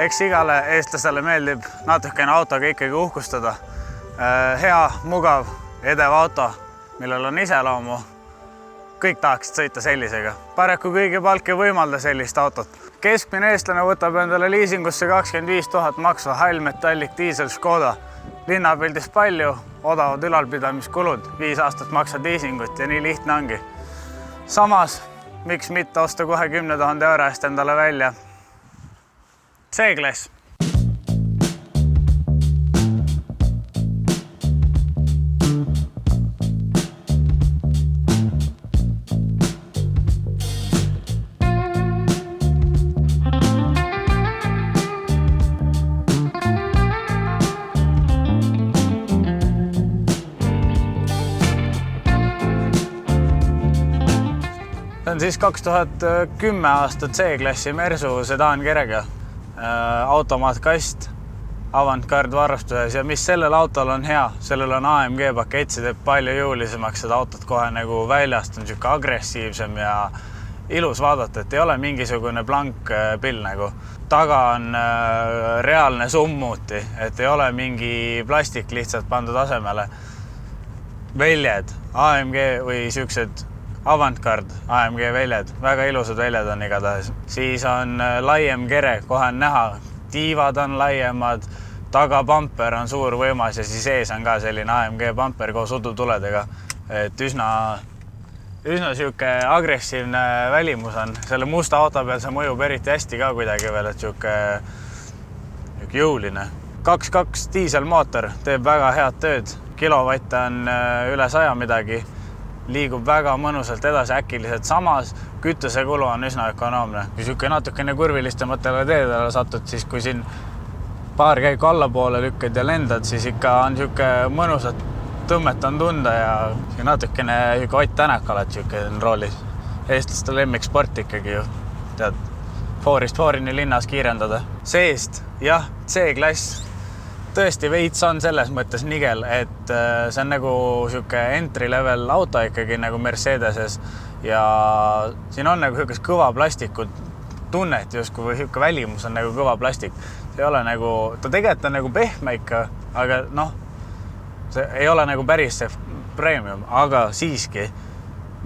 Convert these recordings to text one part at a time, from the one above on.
Eks igale eestlasele meeldib natukene autoga ikkagi uhkustada. Hea, mugav, edev auto, millel on iseloomu. Kõik tahaksid sõita sellisega. Paraku kõigi palk ei võimalda sellist autot. Keskmine eestlane võtab endale liisingusse 25 000 maksva Hall Metallic Diesel Škoda. Linnapildis palju, odavad ülalpidamiskulud, 5 aastat maksad liisingut ja nii lihtne ongi. Samas, miks mitte osta kohe 10 000 euro eest endale välja C-klass. See on siis 2010 aastat C-klassi Mersu sedaankerega. Automaatkast Avantgarde varustuses ja mis sellel autol on hea, sellel on AMG pakett, see teeb palju jõulisemaks seda autot kohe nagu väljast, on siuke agressiivsem ja ilus vaadata, et ei ole mingisugune blank pill nagu. Taga on reaalne summuti, et ei ole mingi plastik lihtsalt pandud asemele. Väljed, AMG või siuksed Avantgarde AMG väljed, väga ilusad väljed on igatahes. Siis on laiem kere, kohe on näha, tiivad on laiemad, tagapamper on suur võimas ja siis ees on ka selline AMG pamper koos udutuledega. Et üsna siuke agressiivne välimus on. Selle musta auto peal see mõjub eriti hästi ka kuidagi veel, et siuke jõuline. 2.2 diiselmootor teeb väga head tööd, kilovatte on üle 100 midagi. Liigub väga mõnusalt edasi äkiliselt, samas kütusekulu on üsna ökonoomne. Kui siuke natukene kurvilistematele teedele satud, siis kui siin paar käiku allapoole lükkad ja lendad, siis ikka on siuke mõnusat tõmmet on tunda ja natukene Ott Tänak alati siuke roolis. Eestlaste lemmiksport ikkagi ju, tead, foorist foorini linnas kiirendada. Seest, jah, C-klass. Tõesti veits on selles mõttes nigel, et see on nagu siuke entry level auto ikkagi nagu Mercedeses ja siin on nagu siukest kõva plastikut tunnet justkui või siuke välimus on nagu kõva plastik. See ei ole nagu, ta tegelikult on nagu pehme ikka, aga see ei ole nagu päris see premium, aga siiski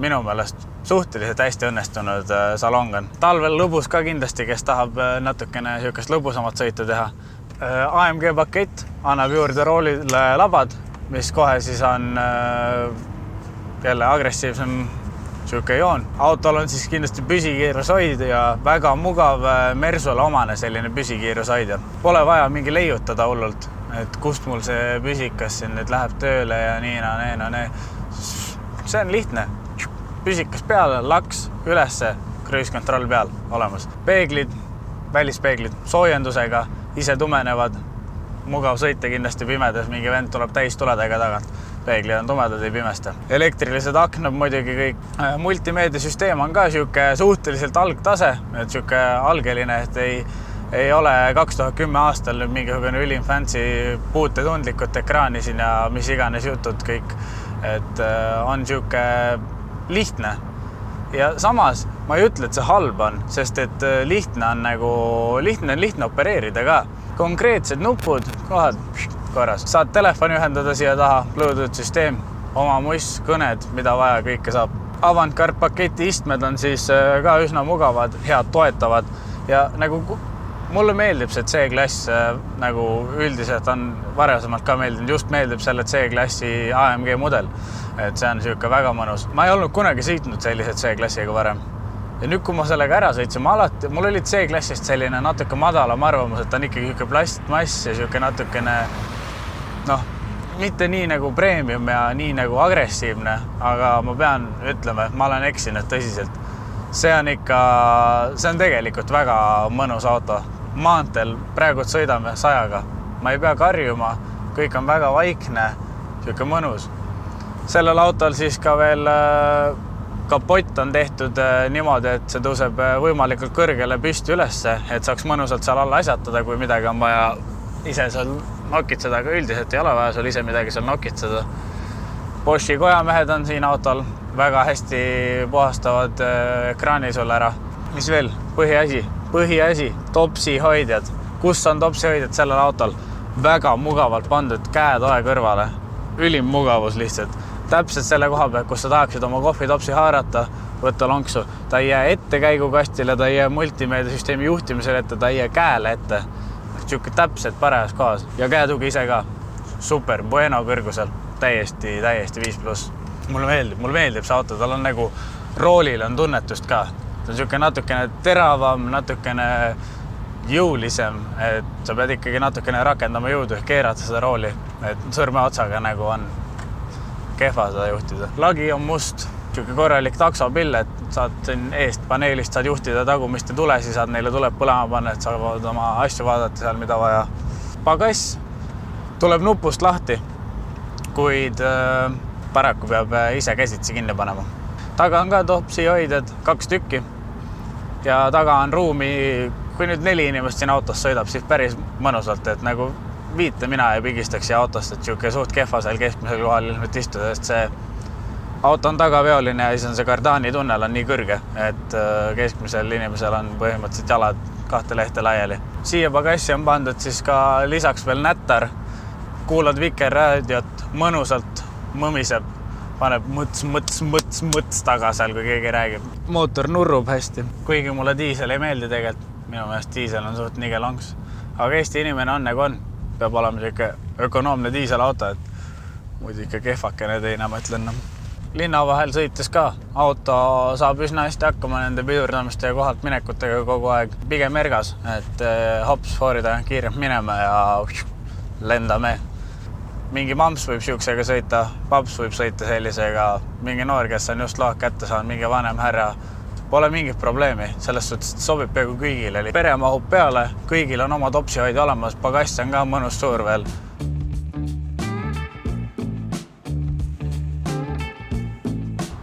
minu meelest suhteliselt hästi õnnestunud salong on. Talvel lõbus ka kindlasti, kes tahab natukene siukest lõbusamat sõitu teha. AMG pakett annab juurde roolile labad, mis kohe siis on jälle agressiivsem siuke joon. Autol on siis kindlasti püsikiirushoid ja väga mugav Mersule omane selline püsikiirushoidja. Pole vaja mingi leiutada hullult, et kust mul see püsikas siin nüüd läheb tööle ja nii. See on lihtne. Püsikas peale, laks ülesse, cruise control peal olemas. Peeglid, välispeeglid soojendusega, ise tumenevad, mugav sõita kindlasti pimedas, mingi vend tuleb täis tuledega tagant. Peeglid on tumedad ei pimesta. Elektrilised aknad muidugi kõik. Multimeediasüsteem on ka siuke suhteliselt algtase, et siuke algeline, et ei ole 2010 aastal mingisugune ülim fancy puutetundlikud ekraani siin ja mis iganes jutud kõik. Et on siuke lihtne. Ja samas ma ei ütle, et see halb on, sest et lihtne on opereerida ka. Konkreetsed nupud, kohad korras. Saad telefoni ühendada siia taha, Bluetooth süsteem, oma muss, kõned, mida vaja, kõike saab. Avantgarde paketi istmed on siis ka üsna mugavad, head toetavad ja nagu mulle meeldib see C-klass nagu üldiselt on varasemalt ka meeldinud, just meeldib selle C-klassi AMG mudel. Et see on siuke väga mõnus. Ma ei olnud kunagi sõitnud sellised C-klassiga varem. Ja nüüd, kui ma sellega ära sõitsin, mul oli C-klassist selline natuke madalam arvamus, et on ikkagi siuke plastmass ja siuke natukene, mitte nii nagu premium ja nii nagu agressiivne, aga ma pean ütlema, et ma olen eksinud tõsiselt. See on tegelikult väga mõnus auto. Maanteel praegu sõidame 100-ga. Ma ei pea karjuma, kõik on väga vaikne, siuke mõnus. Sellel autol siis ka veel kapott on tehtud niimoodi, et see tõuseb võimalikult kõrgele püsti ülesse, et saaks mõnusalt seal alla asjatada, kui midagi on vaja ise seal nokitseda, aga üldiselt ei ole vaja sul ise midagi seal nokitseda. Boschi kojamehed on siin autol, väga hästi puhastavad ekraani sul ära. Mis veel? Põhiasi, topsi hoidjad. kus on topsihoidjad sellel autol? Väga mugavalt pandud käed oe kõrvale. Ülim mugavus lihtsalt. Täpselt selle koha peal, kus sa tahaksid oma kohvitopsi haarata, võtta lonksu. Ta ei jää ette käigukastile, ta ei jää multimeediasüsteemi juhtimisele ette, ta ei jää käele ette. Siuke täpselt parejas kohas. Ja käetugi ise ka. Super, bueno kõrgusel. Täiesti 5+. Mulle meeldib see auto, tal on nagu roolil on tunnetust ka. Ta on siuke natukene teravam, natukene jõulisem, et sa pead ikkagi natukene rakendama jõudu ja keerata seda rooli, et sõrme otsaga nagu on kehva seda juhtida. Lagi on must, siuke korralik taksopill, et saad siin eest paneelist saad juhtida tagumist ja tulesi, saad neile tuleb põlema panna, et saavad oma asju vaadata seal, mida vaja. Pagass tuleb nupust lahti, kuid paraku peab ise käsitsi kinni panema. Taga on ka topsihoidjad, 2 tükki ja taga on ruumi. Kui nüüd 4 inimest siin autos sõidab, siis päris mõnusalt, et nagu viite mina ei pigistaks siia autost, et siuke suht kehva seal keskmisel kohal ilmselt istuda, sest see auto on tagaveoline ja siis on see kardaani tunnel on nii kõrge, et keskmisel inimesel on põhimõtteliselt jalad 2 lehte laiali. Siia pagassi on pandud siis ka lisaks veel nättar, kuulad Vikerraadiot, mõnusalt mõmiseb, paneb mõts taga seal, kui keegi räägib. Mootor nurrub hästi, kuigi mulle diisel ei meeldi tegelikult. Minu meelest diisel on suht nige lonks. Aga Eesti inimene on nagu on. Peab olema siuke ökonoomne diiselauto, et muidu ikka kehvakene teine, ma ütlen. Linna vahel sõites ka. Auto saab üsna hästi hakkama nende pidurdamiste ja kohalt minekutega kogu aeg. Pigem ergas, et hops foorida kiirelt minema ja lendame. Mingi mamps võib siuksega sõita, paps võib sõita sellisega. Mingi noor, kes on just load kätte saanud, mingi vanem härra. Pole mingit probleemi, selles suhtes sobib peaaegu kõigile. Pere mahub peale, kõigil on oma topsihoidja olemas, pagass on ka mõnus suur veel.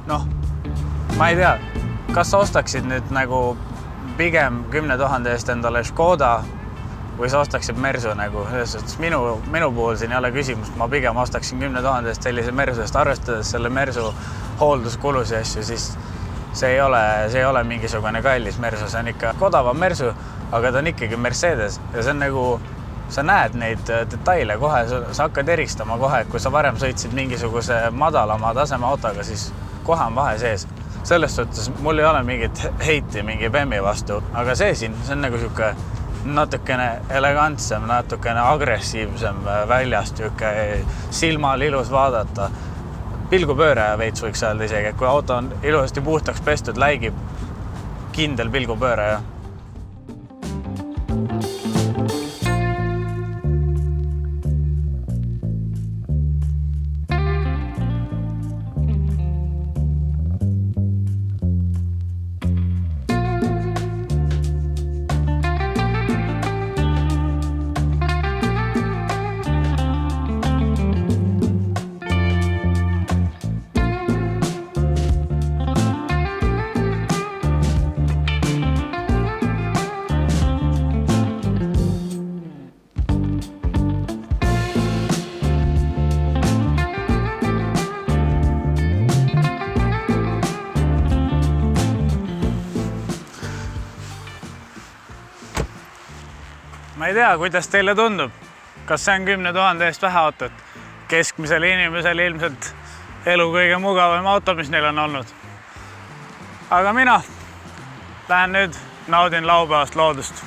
Noh, ma ei tea, kas sa ostaksid nüüd nagu pigem 10 000 eest endale Škoda või sa ostaksid Mersu nagu. Minu puhul siin ei ole küsimus, ma pigem ostaksin 10 000 eest sellise Mersu eest, arvestades selle Mersu hoolduskulusi asju, siis see ei ole mingisugune kallis Mersu, see on ikka kodavam Mersu, aga ta on ikkagi Mercedes ja see on nagu, sa näed neid detaile kohe, sa hakkad eristama kohe, kui sa varem sõitsid mingisuguse madalama taseme autoga, siis kohe on vahe sees. Selles suhtes mul ei ole mingit heiti mingi BEM-i vastu, aga see siin, see on nagu siuke natukene elegantsem, natukene agressiivsem väljast, silmal ilus vaadata. Pilgupööre veits võiks öelda isegi, et kui auto on ilusasti puhtaks pestud, läigib kindel pilgupööre. Ma ei tea, kuidas teile tundub. Kas see on 10 000 eest vähe autot? Keskmisel inimesel ilmselt elu kõige mugavam auto, mis neil on olnud. Aga mina lähen nüüd naudin laupäevast loodust.